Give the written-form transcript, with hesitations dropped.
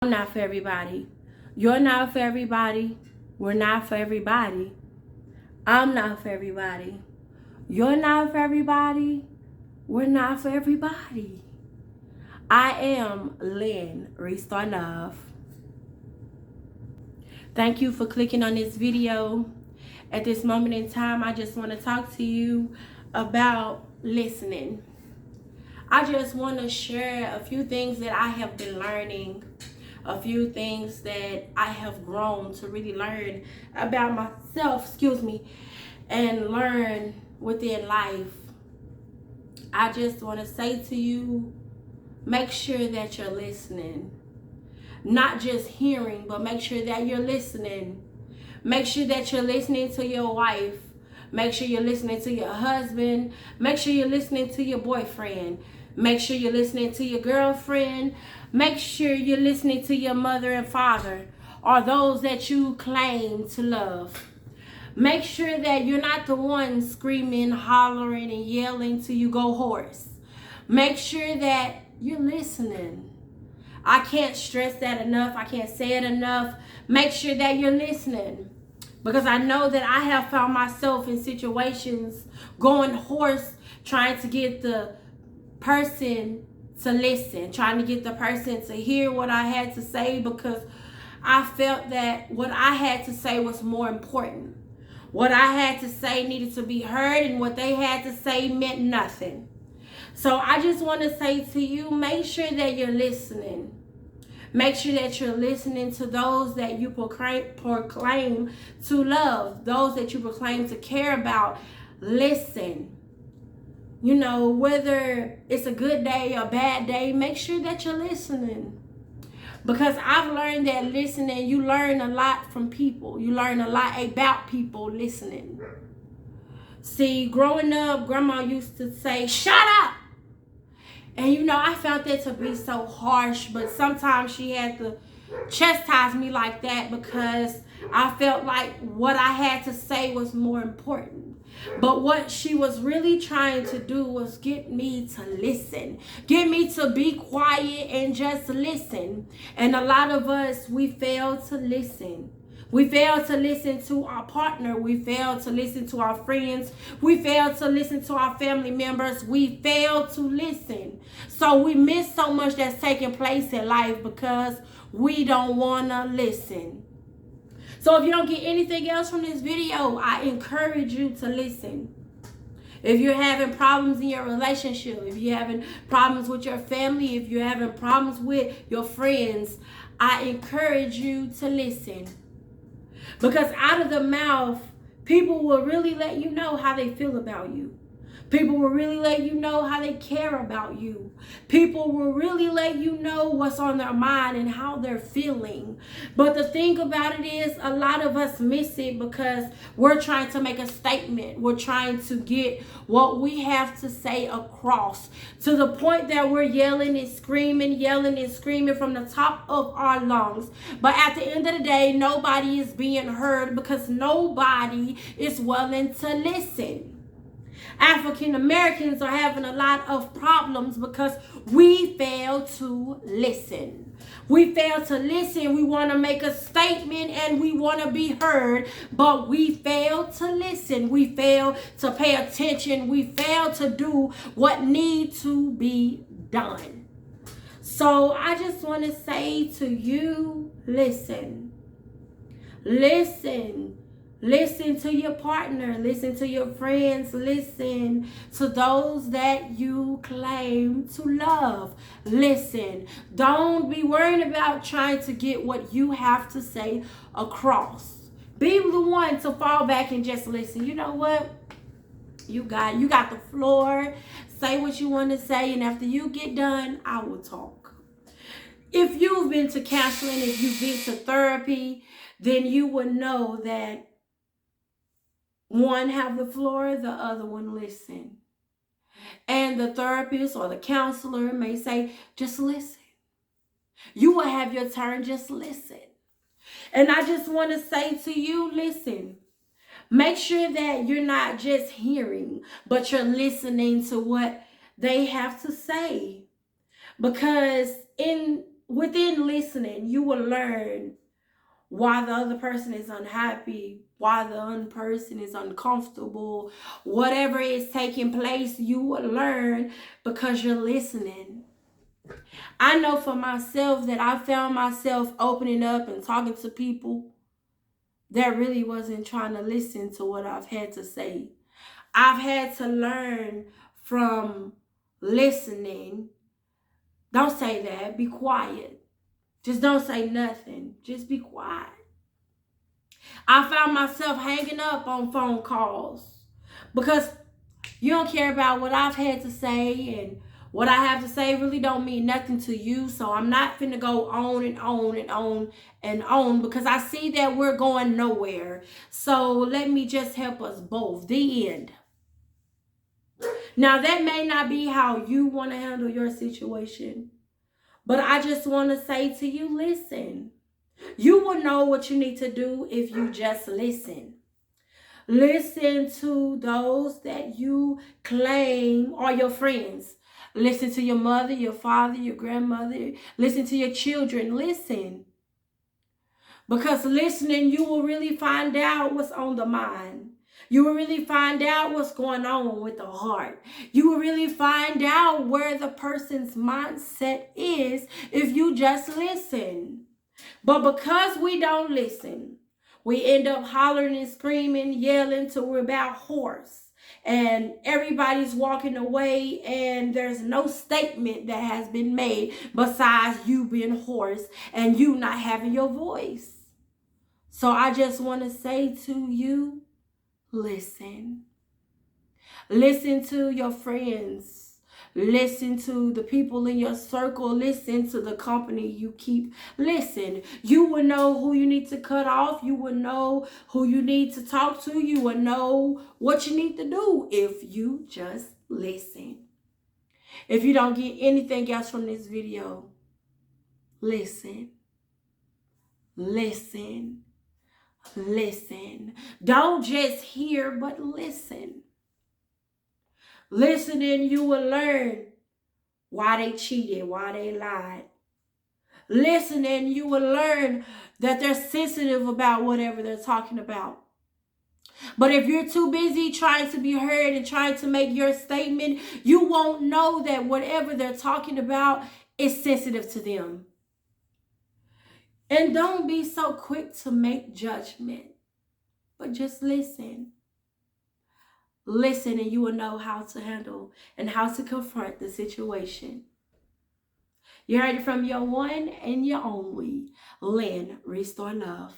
I'm not for everybody. You're not for everybody. We're not for everybody. I'm not for everybody. You're not for everybody. We're not for everybody. I am Lynnrestorelovee. Thank you for clicking on this video. At this moment in time, I just want to talk to you about listening. I just want to share a few things that I have been learning, a few things that I have grown to really learn about myself, and learn within life. I just want to say to you, make sure that you're listening. Not just hearing, but make sure that you're listening. Make sure that you're listening to your wife. Make sure you're listening to your husband. Make sure you're listening to your boyfriend. Make sure you're listening to your girlfriend. Make sure you're listening to your mother and father, or those that you claim to love. Make sure that you're not the one screaming, hollering, and yelling till you go hoarse. Make sure that you're listening. I can't stress that enough. I can't say it enough. Make sure that you're listening. Because I know that I have found myself in situations going hoarse, trying to get the person to listen, trying to get the person to hear what I had to say, because I felt that what I had to say was more important. What I had to say needed to be heard, and what they had to say meant nothing. So I just want to say to you, make sure that you're listening. Make sure that you're listening to those that you proclaim to love, those that you proclaim to care about. Listen. You know, whether it's a good day or a bad day, make sure that you're listening. Because I've learned that listening, you learn a lot from people. You learn a lot about people listening. See, growing up, Grandma used to say, "Shut up!" And you know, I found that to be so harsh, but sometimes she had to chastise me like that because I felt like what I had to say was more important. But what she was really trying to do was get me to listen, get me to be quiet and just listen. And a lot of us, we fail to listen. We fail to listen to our partner. We fail to listen to our friends. We fail to listen to our family members. We fail to listen. So we miss so much that's taking place in life because we don't want to listen. So if you don't get anything else from this video, I encourage you to listen. If you're having problems in your relationship, if you're having problems with your family, if you're having problems with your friends, I encourage you to listen. Because out of the mouth, people will really let you know how they feel about you. People will really let you know how they care about you. People will really let you know what's on their mind and how they're feeling. But the thing about it is, a lot of us miss it because we're trying to make a statement. We're trying to get what we have to say across, to the point that we're yelling and screaming from the top of our lungs. But at the end of the day, nobody is being heard because nobody is willing to listen. African Americans are having a lot of problems because we fail to listen. We fail to listen. We want to make a statement and we want to be heard, but we fail to listen. We fail to pay attention. We fail to do what needs to be done. So I just want to say to you, listen. Listen. Listen to your partner. Listen to your friends. Listen to those that you claim to love. Listen. Don't be worried about trying to get what you have to say across. Be the one to fall back and just listen. You know what? You got the floor. Say what you want to say, and after you get done, I will talk. If you've been to counseling, if you've been to therapy, then you would know that one have the floor, the other one listen. And the therapist or the counselor may say, just listen. You will have your turn, just listen. And I just want to say to you, listen. Make sure that you're not just hearing, but you're listening to what they have to say. Because in within listening, you will learn why the other person is unhappy, why the other person is uncomfortable, whatever is taking place, you will learn because you're listening. I know for myself that I found myself opening up and talking to people that really wasn't trying to listen to what I've had to say. I've had to learn from listening. Don't say that. Be quiet. Just don't say nothing. Just be quiet. I found myself hanging up on phone calls because you don't care about what I've had to say, and what I have to say really don't mean nothing to you. So I'm not finna go on and on and on and on because I see that we're going nowhere. So let me just help us both. The end. Now, that may not be how you want to handle your situation, but I just want to say to you, listen. You will know what you need to do if you just listen. Listen to those that you claim are your friends. Listen to your mother, your father, your grandmother. Listen to your children. Listen. Because listening, you will really find out what's on the mind. You will really find out what's going on with the heart. You will really find out where the person's mindset is if you just listen. But because we don't listen, we end up hollering and screaming, yelling till we're about hoarse. And everybody's walking away and there's no statement that has been made besides you being hoarse and you not having your voice. So I just want to say to you, listen. Listen to your friends. Listen to the people in your circle. Listen to the company you keep. Listen. You will know who you need to cut off. You will know who you need to talk to. You will know what you need to do if you just listen. If you don't get anything else from this video, listen. Listen. Listen. Don't just hear, but listen. Listening, you will learn why they cheated, why they lied. Listening, you will learn that they're sensitive about whatever they're talking about. But if you're too busy trying to be heard and trying to make your statement, you won't know that whatever they're talking about is sensitive to them. And don't be so quick to make judgment, but just listen. Listen and you will know how to handle and how to confront the situation. You heard it from your one and your only, Lynnrestorelovee.